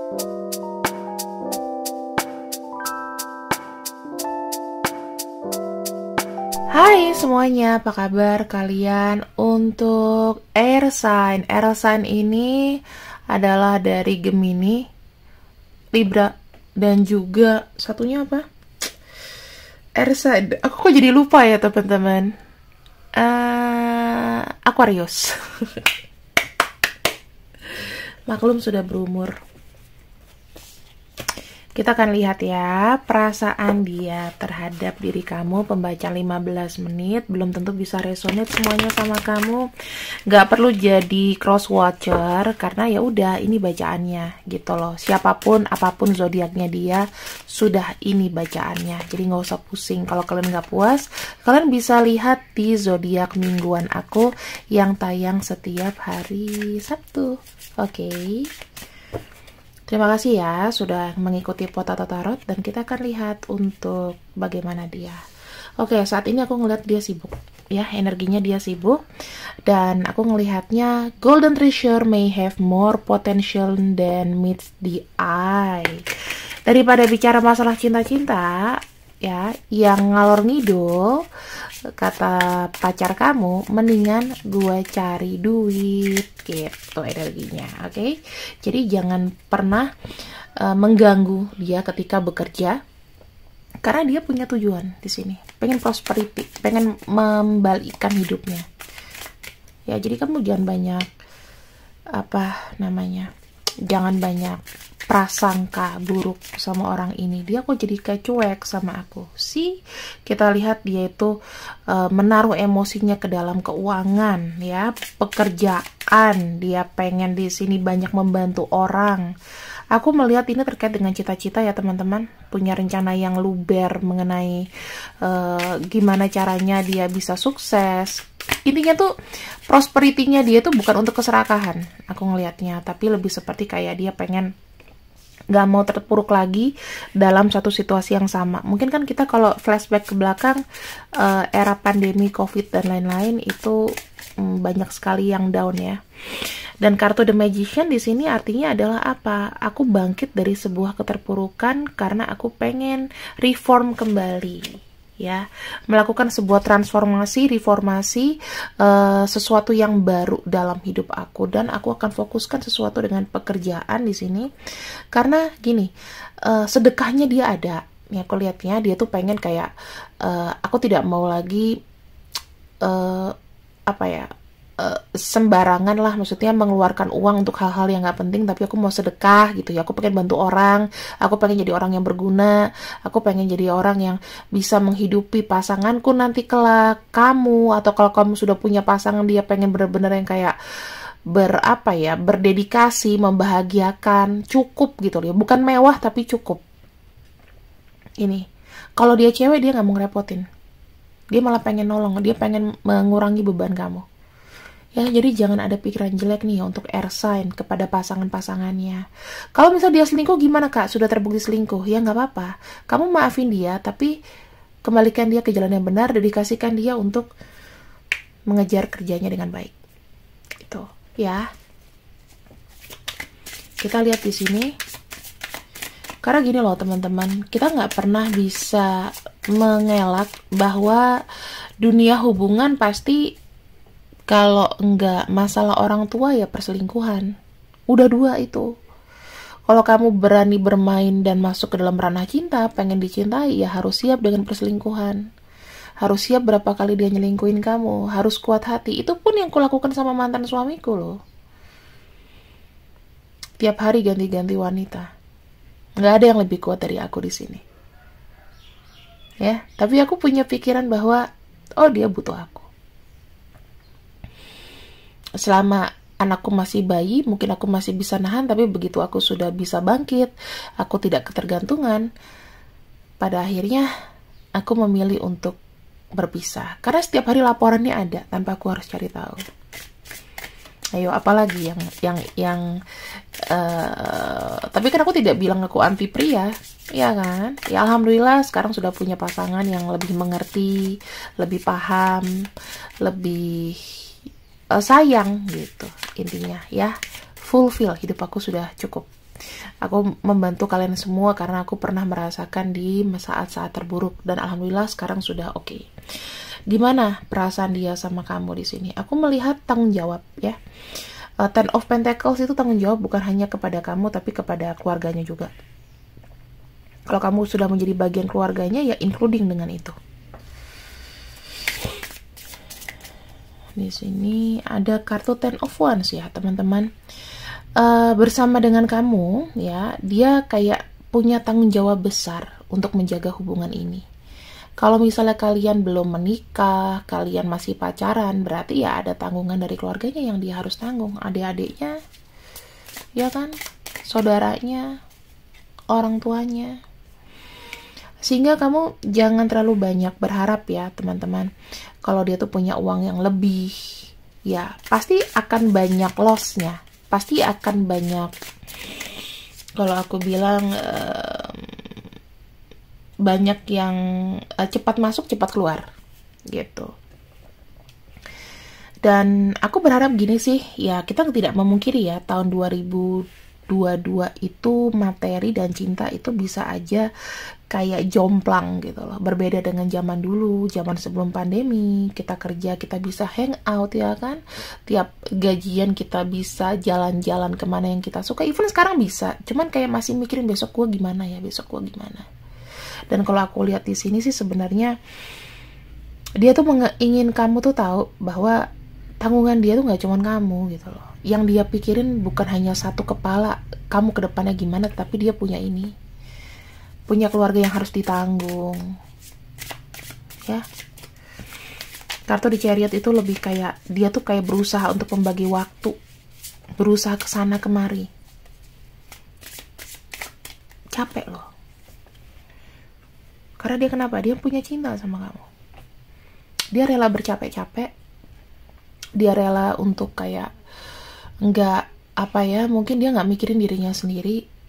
Hai semuanya, apa kabar kalian? Untuk air sign ini adalah dari Gemini, Libra, dan juga satunya apa? Air sign, aku kok jadi lupa ya teman-teman. Aquarius. Maklum sudah berumur. Kita akan lihat ya perasaan dia terhadap diri kamu. Pembacaan 15 menit, belum tentu bisa resonate semuanya sama kamu. Gak perlu jadi cross watcher karena ya udah ini bacaannya gitu loh. Siapapun apapun zodiaknya dia, sudah ini bacaannya. Jadi nggak usah pusing. Kalau kalian nggak puas, kalian bisa lihat di zodiak mingguan aku yang tayang setiap hari Sabtu. Oke. Terima kasih ya sudah mengikuti Potato Tarot dan kita akan lihat untuk bagaimana dia. Oke, saat ini aku ngeliat dia sibuk ya, energinya dia sibuk dan aku ngelihatnya Golden Treasure may have more potential than meets the eye. Daripada bicara masalah cinta-cinta ya, yang ngalor ngidul kata pacar kamu, mendingan gue cari duit gitu energinya. Oke? Jadi jangan pernah mengganggu dia ketika bekerja karena dia punya tujuan di sini, pengen prosperity, pengen membalikkan hidupnya ya. Jadi kamu jangan banyak jangan banyak prasangka buruk sama orang ini. Dia kok jadi kayak cuek sama aku sih. Kita lihat dia itu menaruh emosinya ke dalam keuangan ya, pekerjaan. Dia pengen di sini banyak membantu orang. Aku melihat ini terkait dengan cita-cita ya teman-teman, punya rencana yang luber mengenai gimana caranya dia bisa sukses. Intinya tuh prosperity-nya dia tuh bukan untuk keserakahan aku ngelihatnya, tapi lebih seperti kayak dia pengen gak mau terpuruk lagi dalam satu situasi yang sama. Mungkin kan kita kalau flashback ke belakang era pandemi COVID dan lain-lain itu banyak sekali yang down ya. Dan kartu The Magician di sini artinya adalah apa? Aku bangkit dari sebuah keterpurukan karena aku pengen reform kembali. Ya, melakukan sebuah transformasi, reformasi, sesuatu yang baru dalam hidup aku, dan aku akan fokuskan sesuatu dengan pekerjaan di sini karena gini, sedekahnya dia ada ya. Aku lihatnya dia tuh pengen kayak aku tidak mau lagi sembarangan lah, maksudnya mengeluarkan uang untuk hal-hal yang gak penting, tapi aku mau sedekah gitu ya. Aku pengen bantu orang, aku pengen jadi orang yang berguna, aku pengen jadi orang yang bisa menghidupi pasanganku nanti kelak. Kamu atau kalau kamu sudah punya pasangan, dia pengen bener-bener yang kayak berdedikasi, membahagiakan, cukup gitu ya, bukan mewah tapi cukup. Ini kalau dia cewek, dia gak mau ngerepotin, dia malah pengen nolong, dia pengen mengurangi beban kamu. Ya, jadi jangan ada pikiran jelek nih untuk air sign kepada pasangan-pasangannya. Kalau misalnya dia selingkuh gimana kak? Sudah terbukti selingkuh, ya nggak apa-apa. Kamu maafin dia, tapi kembalikan dia ke jalan yang benar, dedikasikan dia untuk mengejar kerjanya dengan baik. Itu, ya. Kita lihat di sini. Karena gini loh teman-teman, kita nggak pernah bisa mengelak bahwa dunia hubungan pasti, kalau enggak masalah orang tua ya perselingkuhan. Udah dua itu. Kalau kamu berani bermain dan masuk ke dalam ranah cinta, pengen dicintai, ya harus siap dengan perselingkuhan. Harus siap berapa kali dia nyelingkuhin kamu. Harus kuat hati. Itu pun yang kulakukan sama mantan suamiku loh. Tiap hari ganti-ganti wanita. Nggak ada yang lebih kuat dari aku di sini. Ya, tapi aku punya pikiran bahwa oh dia butuh aku. Selama anakku masih bayi, mungkin aku masih bisa nahan, tapi begitu aku sudah bisa bangkit, aku tidak ketergantungan, pada akhirnya aku memilih untuk berpisah. Karena setiap hari laporannya ada, tanpa aku harus cari tahu. Ayo, apalagi tapi kan aku tidak bilang aku anti pria, ya kan? Ya alhamdulillah sekarang sudah punya pasangan yang lebih mengerti, lebih paham, lebih sayang gitu intinya ya. fulfill, hidup aku sudah cukup. Aku membantu kalian semua karena aku pernah merasakan di saat-saat terburuk dan alhamdulillah sekarang sudah oke. Gimana perasaan dia sama kamu di sini? Aku melihat tanggung jawab ya. Ten of Pentacles itu tanggung jawab bukan hanya kepada kamu tapi kepada keluarganya juga. Kalau kamu sudah menjadi bagian keluarganya ya including dengan itu. Di sini ada kartu Ten of Wands ya teman-teman. Bersama dengan kamu ya, dia kayak punya tanggung jawab besar untuk menjaga hubungan ini. Kalau misalnya kalian belum menikah, kalian masih pacaran, berarti ya ada tanggungan dari keluarganya yang dia harus tanggung. Adik-adiknya, ya kan, saudaranya, orang tuanya. Sehingga kamu jangan terlalu banyak berharap ya teman-teman. Kalau dia tuh punya uang yang lebih, ya pasti akan banyak loss-nya. Pasti akan banyak, kalau aku bilang banyak yang cepat masuk cepat keluar gitu. Dan aku berharap gini sih, ya kita tidak memungkiri ya tahun 2022 itu materi dan cinta itu bisa aja kayak jomplang gitu loh. Berbeda dengan zaman dulu, zaman sebelum pandemi, kita kerja, kita bisa hang out ya kan. Tiap gajian kita bisa jalan-jalan kemana yang kita suka. Even sekarang bisa, cuman kayak masih mikirin besok gua gimana ya, besok gua gimana. Dan kalau aku lihat di sini sih sebenarnya dia tuh ingin kamu tuh tahu bahwa tanggungan dia tuh nggak cuman kamu gitu loh. Yang dia pikirin bukan hanya satu kepala, kamu ke depannya gimana, tapi dia punya ini. Punya keluarga yang harus ditanggung. Ya. Kartu di Chariot itu lebih kayak dia tuh kayak berusaha untuk membagi waktu. Berusaha kesana kemari. Capek loh. Karena dia kenapa? Dia punya cinta sama kamu. Dia rela bercapek-capek. Dia rela untuk kayak enggak apa ya, mungkin dia nggak mikirin dirinya sendiri.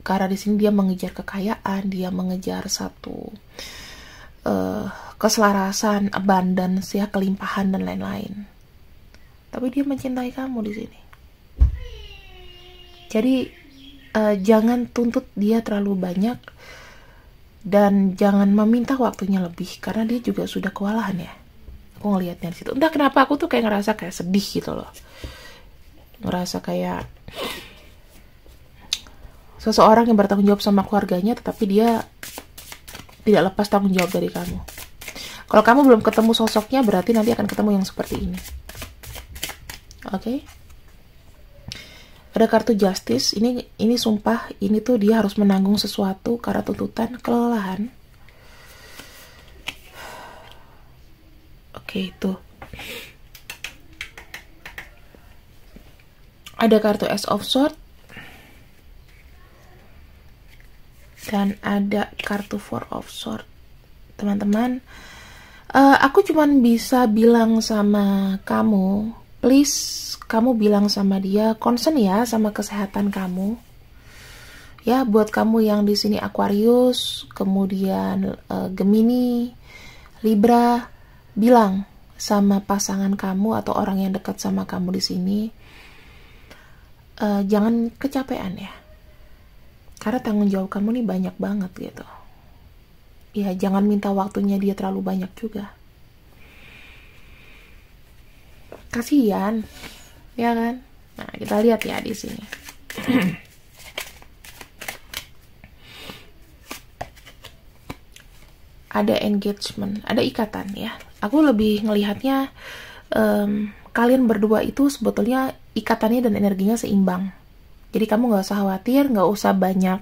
Karena di sini dia mengejar kekayaan, dia mengejar satu keselarasan, abundance ya, kelimpahan dan lain-lain. Tapi dia mencintai kamu di sini. Jadi jangan tuntut dia terlalu banyak dan jangan meminta waktunya lebih karena dia juga sudah kewalahan ya. Aku ngelihatnya di situ. Entah kenapa aku tuh kayak ngerasa kayak sedih gitu loh. Ngerasa kayak seseorang yang bertanggung jawab sama keluarganya, tetapi dia tidak lepas tanggung jawab dari kamu. Kalau kamu belum ketemu sosoknya, berarti nanti akan ketemu yang seperti ini. Oke? Ada kartu Justice. Ini sumpah, ini tuh dia harus menanggung sesuatu karena tuntutan kelelahan. Oke, itu. Ada kartu Ace of Swords. Dan ada kartu Four of Swords. Teman-teman, aku cuman bisa bilang sama kamu, please kamu bilang sama dia concern ya sama kesehatan kamu. Ya, buat kamu yang di sini Aquarius, kemudian Gemini, Libra, bilang sama pasangan kamu atau orang yang dekat sama kamu di sini, jangan kecapean ya. Karena tanggung jawab kamu nih banyak banget gitu. Ya, jangan minta waktunya dia terlalu banyak juga. Kasihan, ya kan? Nah, kita lihat ya di sini. Ada engagement, ada ikatan ya. Aku lebih ngelihatnya kalian berdua itu sebetulnya ikatannya dan energinya seimbang. Jadi kamu gak usah khawatir, gak usah banyak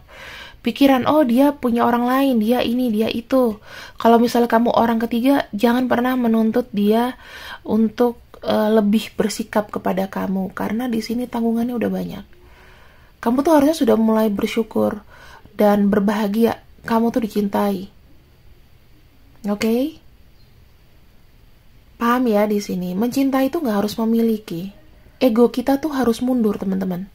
pikiran, oh dia punya orang lain, dia ini, dia itu. Kalau misalnya kamu orang ketiga, jangan pernah menuntut dia untuk lebih bersikap kepada kamu. Karena di sini tanggungannya udah banyak. Kamu tuh harusnya sudah mulai bersyukur dan berbahagia. Kamu tuh dicintai. Oke? Paham ya di sini? Mencintai itu gak harus memiliki. Ego kita tuh harus mundur, teman-teman.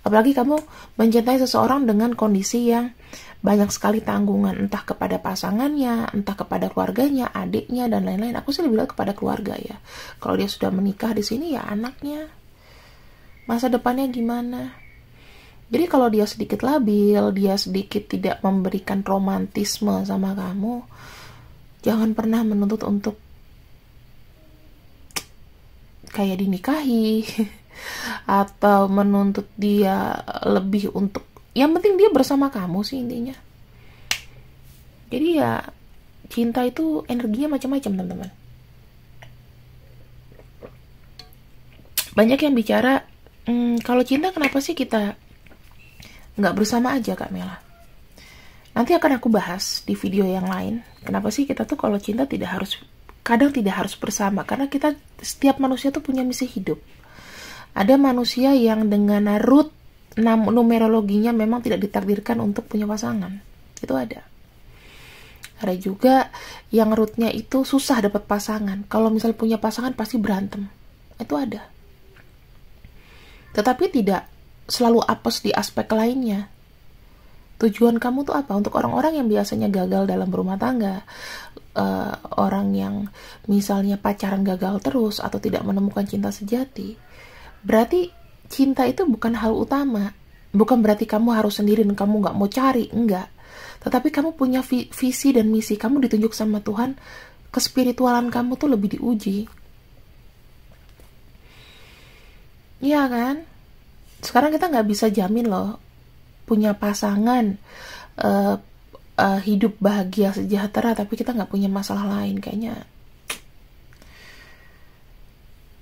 Apalagi kamu mencintai seseorang dengan kondisi yang banyak sekali tanggungan, entah kepada pasangannya, entah kepada keluarganya, adiknya, dan lain-lain. Aku sih lebih bilang kepada keluarga ya. Kalau dia sudah menikah di sini ya anaknya, masa depannya gimana. Jadi kalau dia sedikit labil, dia sedikit tidak memberikan romantisme sama kamu, jangan pernah menuntut untuk kayak dinikahi atau menuntut dia lebih untuk, yang penting dia bersama kamu sih intinya. Jadi ya, cinta itu energinya macam-macam teman-teman. Banyak yang bicara, kalau cinta kenapa sih kita nggak bersama aja Kak Mela? Nanti akan aku bahas di video yang lain. Kenapa sih kita tuh kalau cinta kadang tidak harus bersama? Karena setiap manusia tuh punya misi hidup. Ada manusia yang dengan root numerologinya memang tidak ditakdirkan untuk punya pasangan. Itu ada. Ada juga yang rootnya itu susah dapat pasangan. Kalau misal punya pasangan pasti berantem. Itu ada. Tetapi tidak selalu apes di aspek lainnya. Tujuan kamu tuh apa? Untuk orang-orang yang biasanya gagal dalam berumah tangga, orang yang misalnya pacaran gagal terus atau tidak menemukan cinta sejati, berarti cinta itu bukan hal utama. Bukan berarti kamu harus sendiri dan kamu nggak mau cari, enggak. Tetapi kamu punya visi dan misi, kamu ditunjuk sama Tuhan, kespiritualan kamu tuh lebih diuji. Iya kan? Sekarang kita nggak bisa jamin loh punya pasangan hidup bahagia sejahtera tapi kita nggak punya masalah lain. Kayaknya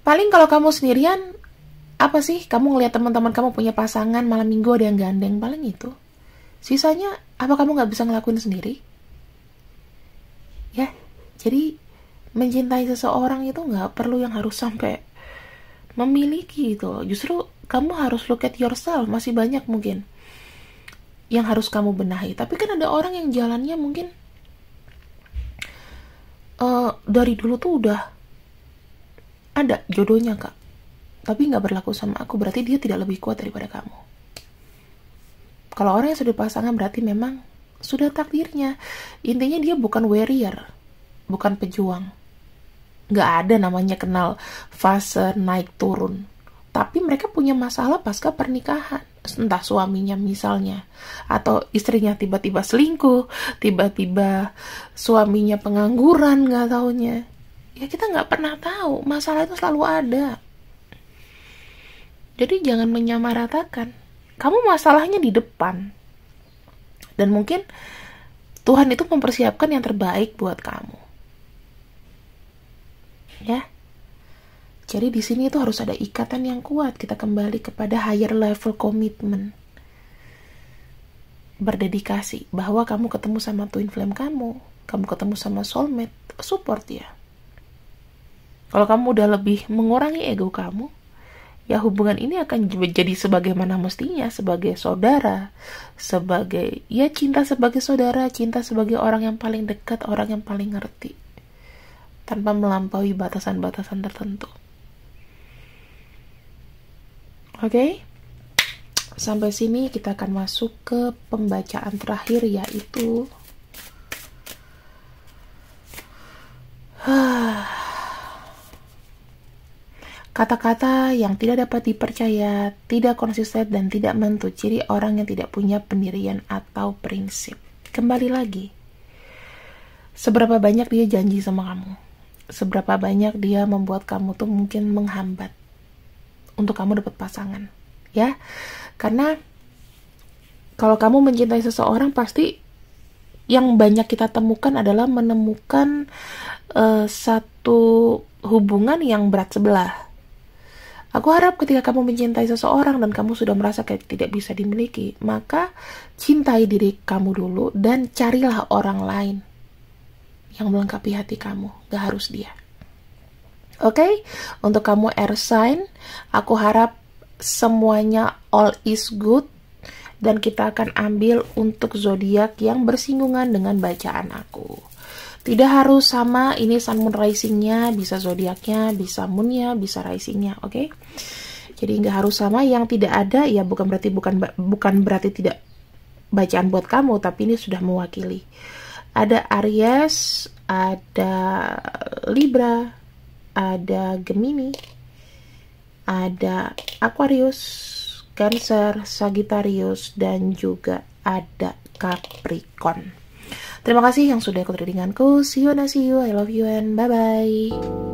paling kalau kamu sendirian, apa sih kamu ngelihat teman-teman kamu punya pasangan malam minggu ada yang gandeng, paling itu. Sisanya apa kamu nggak bisa ngelakuin sendiri? Ya, jadi mencintai seseorang itu nggak perlu yang harus sampai memiliki gitu. Justru kamu harus look at yourself. Masih banyak mungkin yang harus kamu benahi. Tapi kan ada orang yang jalannya mungkin dari dulu tuh udah ada jodohnya Kak, tapi nggak berlaku sama aku, berarti dia tidak lebih kuat daripada kamu. Kalau orang yang sudah pasangan berarti memang sudah takdirnya. Intinya dia bukan warrior, bukan pejuang. Nggak ada namanya kenal fase naik turun. Tapi mereka punya masalah pasca pernikahan. Entah suaminya misalnya, atau istrinya tiba-tiba selingkuh, tiba-tiba suaminya pengangguran, nggak taunya. Ya kita nggak pernah tahu, masalah itu selalu ada. Jadi jangan menyamaratakan. Kamu masalahnya di depan. Dan mungkin Tuhan itu mempersiapkan yang terbaik buat kamu. Ya. Jadi di sini itu harus ada ikatan yang kuat. Kita kembali kepada higher level commitment. Berdedikasi bahwa kamu ketemu sama twin flame kamu ketemu sama soulmate, support ya. Kalau kamu udah lebih mengurangi ego kamu, ya hubungan ini akan jadi sebagaimana mestinya, sebagai saudara, sebagai ya cinta sebagai saudara, cinta sebagai orang yang paling dekat, orang yang paling ngerti, tanpa melampaui batasan-batasan tertentu. Oke, sampai sini kita akan masuk ke pembacaan terakhir, yaitu kata-kata yang tidak dapat dipercaya, tidak konsisten, dan tidak menentu, ciri orang yang tidak punya pendirian atau prinsip. Kembali lagi, seberapa banyak dia janji sama kamu, seberapa banyak dia membuat kamu tuh mungkin menghambat untuk kamu dapat pasangan, ya. Karena kalau kamu mencintai seseorang, pasti yang banyak kita temukan adalah menemukan satu hubungan yang berat sebelah. Aku harap ketika kamu mencintai seseorang dan kamu sudah merasa kayak tidak bisa dimiliki, maka cintai diri kamu dulu dan carilah orang lain yang melengkapi hati kamu, gak harus dia. Oke, untuk kamu air sign, aku harap semuanya all is good, dan kita akan ambil untuk zodiak yang bersinggungan dengan bacaan aku. Tidak harus sama, ini sun moon risingnya, bisa zodiaknya, bisa moonnya, bisa risingnya, oke? Jadi nggak harus sama. Yang tidak ada ya bukan berarti tidak bacaan buat kamu, tapi ini sudah mewakili. Ada Aries, ada Libra, ada Gemini, ada Aquarius, Cancer, Sagittarius, dan juga ada Capricorn. Terima kasih yang sudah ikut readinganku. See you and I love you and bye-bye.